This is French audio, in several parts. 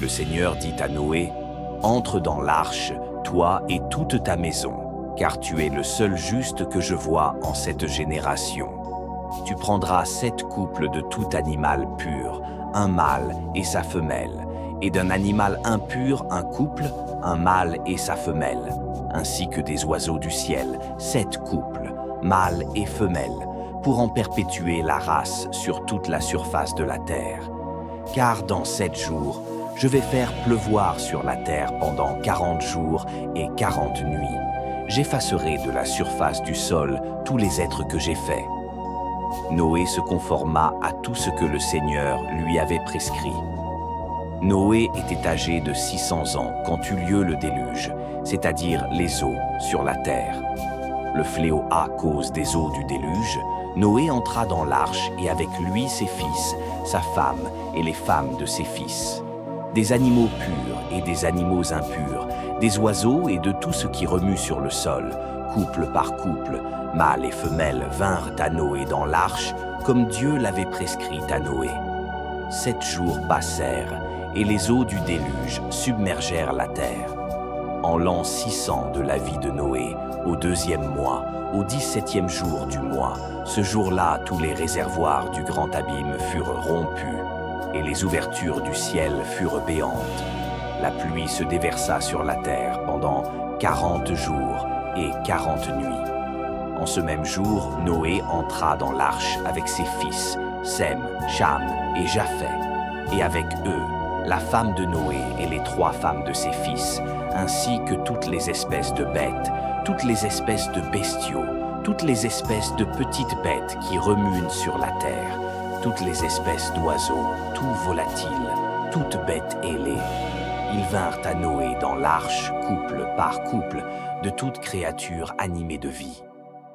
Le Seigneur dit à Noé, « Entre dans l'arche, toi et toute ta maison, car tu es le seul juste que je vois en cette génération. Tu prendras 7 couples de tout animal pur, un mâle et sa femelle, et d'un animal impur un couple, un mâle et sa femelle, ainsi que des oiseaux du ciel, 7 couples, mâles et femelles, pour en perpétuer la race sur toute la surface de la terre. Car dans 7 jours, je vais faire pleuvoir sur la terre pendant 40 jours et 40 nuits. J'effacerai de la surface du sol tous les êtres que j'ai faits. » Noé se conforma à tout ce que le Seigneur lui avait prescrit. Noé était âgé de 600 ans quand eut lieu le déluge, c'est-à-dire les eaux sur la terre. Le fléau à cause des eaux du déluge, Noé entra dans l'arche et avec lui ses fils, sa femme et les femmes de ses fils. Des animaux purs et des animaux impurs, des oiseaux et de tout ce qui remue sur le sol, couple par couple, mâles et femelles vinrent à Noé dans l'arche, comme Dieu l'avait prescrit à Noé. 7 jours passèrent, et les eaux du déluge submergèrent la terre. En l'an 600 de la vie de Noé, au 2e mois, au 17e jour du mois, ce jour-là, tous les réservoirs du grand abîme furent rompus, et les ouvertures du ciel furent béantes. La pluie se déversa sur la terre pendant 40 jours et 40 nuits. En ce même jour, Noé entra dans l'arche avec ses fils, Sem, Cham et Japheth, et avec eux, la femme de Noé et les 3 femmes de ses fils, ainsi que toutes les espèces de bêtes, toutes les espèces de bestiaux, toutes les espèces de petites bêtes qui remuent sur la terre, toutes les espèces d'oiseaux, tout volatile, toutes bêtes ailées. Ils vinrent à Noé dans l'arche, couple par couple, de toute créature animée de vie.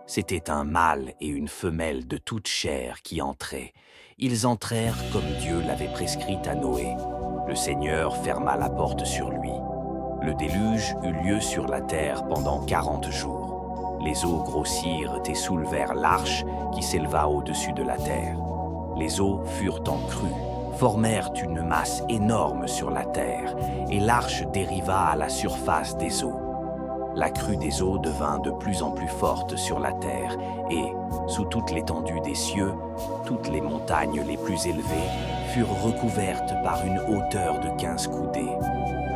C'était un mâle et une femelle de toute chair qui entraient. Ils entrèrent comme Dieu l'avait prescrit à Noé. Le Seigneur ferma la porte sur lui. Le déluge eut lieu sur la terre pendant 40 jours. Les eaux grossirent et soulevèrent l'arche qui s'éleva au-dessus de la terre. Les eaux furent en crue, formèrent une masse énorme sur la terre, et l'arche dériva à la surface des eaux. La crue des eaux devint de plus en plus forte sur la terre, et, sous toute l'étendue des cieux, toutes les montagnes les plus élevées furent recouvertes par une hauteur de 15 coudées.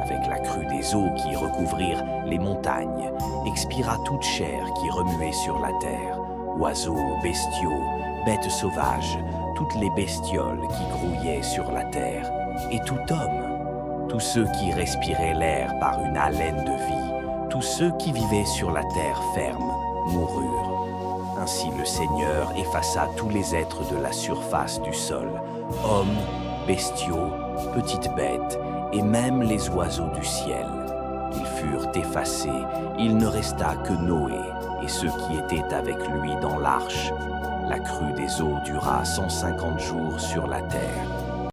Avec la crue des eaux qui recouvrirent les montagnes, expira toute chair qui remuait sur la terre, oiseaux, bestiaux, bêtes sauvages, toutes les bestioles qui grouillaient sur la terre, et tout homme, tous ceux qui respiraient l'air par une haleine de vie, tous ceux qui vivaient sur la terre ferme, moururent. Ainsi le Seigneur effaça tous les êtres de la surface du sol, hommes, bestiaux, petites bêtes, et même les oiseaux du ciel. Ils furent effacés, il ne resta que Noé et ceux qui étaient avec lui dans l'arche. La crue des eaux dura 150 jours sur la terre.